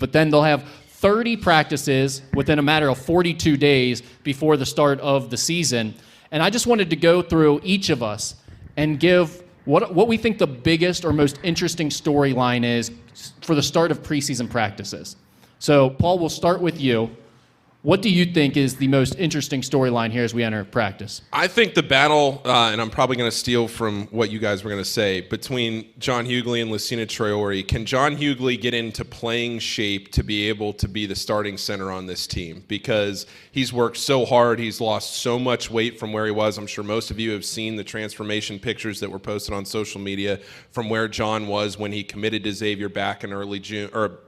but then they'll have 30 practices within a matter of 42 days before the start of the season. And I just wanted to go through each of us and give what we think the biggest or most interesting storyline is for the start of preseason practices. So, Paul, we'll start with you. What do you think is the most interesting storyline here as we enter practice? I think the battle, and I'm probably going to steal from what you guys were going to say, between John Hughley and Lucina Traore. Can John Hughley get into playing shape to be able to be the starting center on this team? Because he's worked so hard. He's lost so much weight from where he was. I'm sure most of you have seen the transformation pictures that were posted on social media from where John was when he committed to Xavier back in early June, or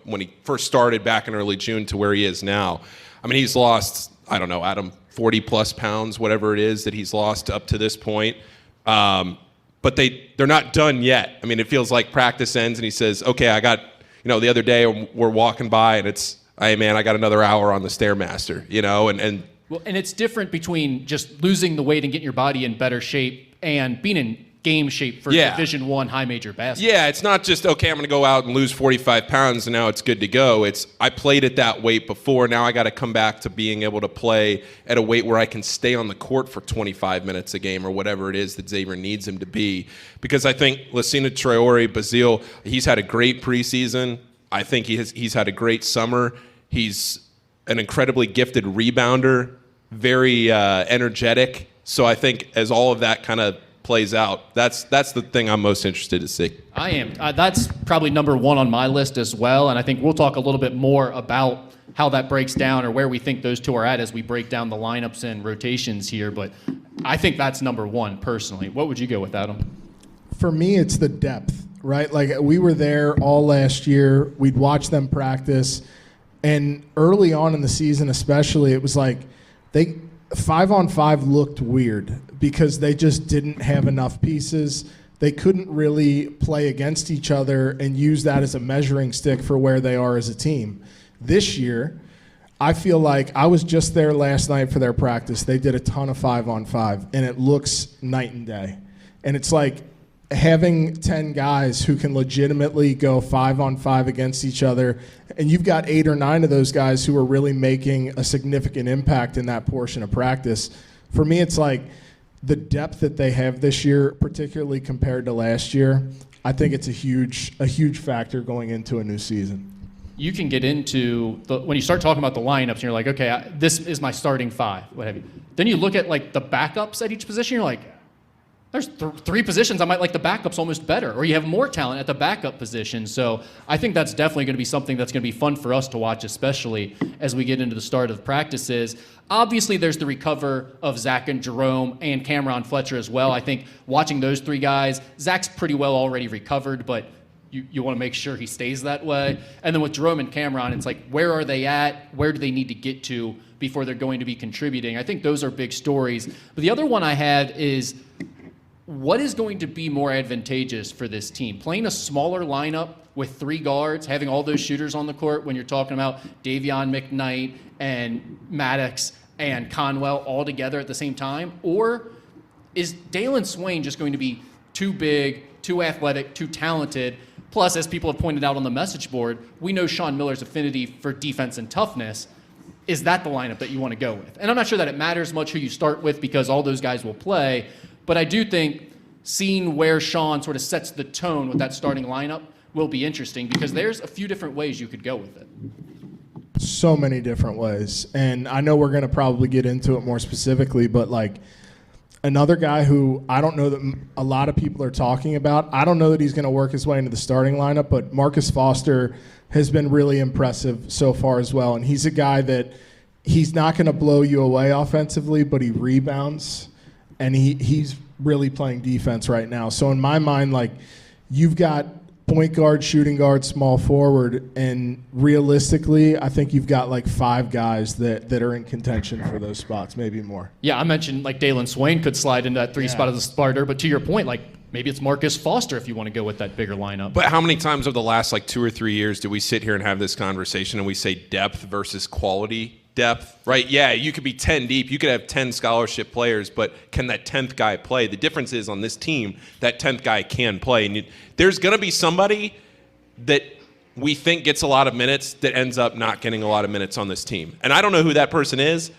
when he first started back in early June to where he is now. I mean, he's lost, I don't know, Adam, 40-plus pounds, whatever it is that he's lost up to this point. But they're not done yet. I mean, it feels like practice ends and he says, okay, I got, the other day we're walking by and it's, hey, man, I got another hour on the Stairmaster, Well, and it's different between just losing the weight and getting your body in better shape and being in game shape for Division I high major basketball. Yeah, it's not just, okay, I'm going to go out and lose 45 pounds and now it's good to go. It's, I played at that weight before. Now I got to come back to being able to play at a weight where I can stay on the court for 25 minutes a game or whatever it is that Xavier needs him to be. Because I think Lucina Traore, Basile, he's had a great preseason. I think he's had a great summer. He's an incredibly gifted rebounder, very energetic. So I think as all of that kind of plays out, that's the thing I'm most interested to see. I am. That's probably number one on my list as well, and I think we'll talk a little bit more about how that breaks down or where we think those two are at as we break down the lineups and rotations here, but I think that's number one personally. What would you go with, Adam? For me, it's the depth, right? Like, we were there all last year. We'd watch them practice, and early on in the season especially, it was like 5-on-5 looked weird because they just didn't have enough pieces. They couldn't really play against each other and use that as a measuring stick for where they are as a team. This year, I feel like I was just there last night for their practice. They did a ton of 5-on-5, and it looks night and day. And it's like having 10 guys who can legitimately go 5-on-5 against each other, and you've got 8 or 9 of those guys who are really making a significant impact in that portion of practice. For me, it's like the depth that they have this year, particularly compared to last year, I think it's a huge factor going into a new season. You can get into when you start talking about the lineups and you're like, okay, this is my starting 5, what have you. Then you look at like the backups at each position, you're like, there's 3 positions I might like the backups almost better, or you have more talent at the backup position. So I think that's definitely going to be something that's going to be fun for us to watch, especially as we get into the start of practices. Obviously, there's the recover of Zach and Jerome and Cameron Fletcher as well. I think watching those 3 guys, Zach's pretty well already recovered, but you want to make sure he stays that way. And then with Jerome and Cameron, it's like, where are they at? Where do they need to get to before they're going to be contributing? I think those are big stories. But the other one I had is, what is going to be more advantageous for this team? Playing a smaller lineup with 3 guards, having all those shooters on the court when you're talking about Davion McKnight and Maddox and Conwell all together at the same time? Or is Dalen Swain just going to be too big, too athletic, too talented? Plus, as people have pointed out on the message board, we know Sean Miller's affinity for defense and toughness. Is that the lineup that you want to go with? And I'm not sure that it matters much who you start with because all those guys will play. But I do think seeing where Sean sort of sets the tone with that starting lineup will be interesting because there's a few different ways you could go with it. So many different ways. And I know we're going to probably get into it more specifically, but like another guy who I don't know that a lot of people are talking about, I don't know that he's going to work his way into the starting lineup, but Marcus Foster has been really impressive so far as well. And he's a guy that he's not going to blow you away offensively, but he rebounds. And he's really playing defense right now. So in my mind, like, you've got point guard, shooting guard, small forward, and realistically, I think you've got like 5 guys that are in contention for those spots, maybe more. Yeah, I mentioned like Dalen Swain could slide into that 3 spot as a starter, but to your point, like maybe it's Marcus Foster if you want to go with that bigger lineup. But how many times over the last like 2 or 3 years do we sit here and have this conversation and we say depth versus quality? Depth, right? Yeah, you could be 10 deep. You could have 10 scholarship players, but can that 10th guy play? The difference is on this team, that 10th guy can play. And there's going to be somebody that we think gets a lot of minutes that ends up not getting a lot of minutes on this team. And I don't know who that person is,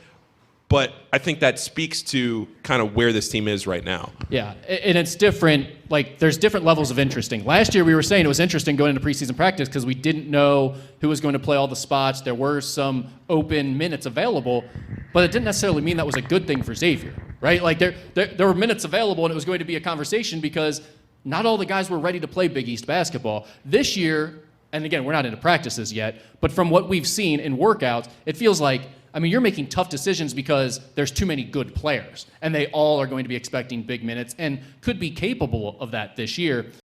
but I think that speaks to kind of where this team is right now. Yeah, and it's different. Like, there's different levels of interesting. Last year, we were saying it was interesting going into preseason practice because we didn't know who was going to play all the spots. There were some open minutes available, but it didn't necessarily mean that was a good thing for Xavier, right? Like, there were minutes available, and it was going to be a conversation because not all the guys were ready to play Big East basketball. This year, and again, we're not into practices yet, but from what we've seen in workouts, it feels like, I mean, you're making tough decisions because there's too many good players, and they all are going to be expecting big minutes and could be capable of that this year.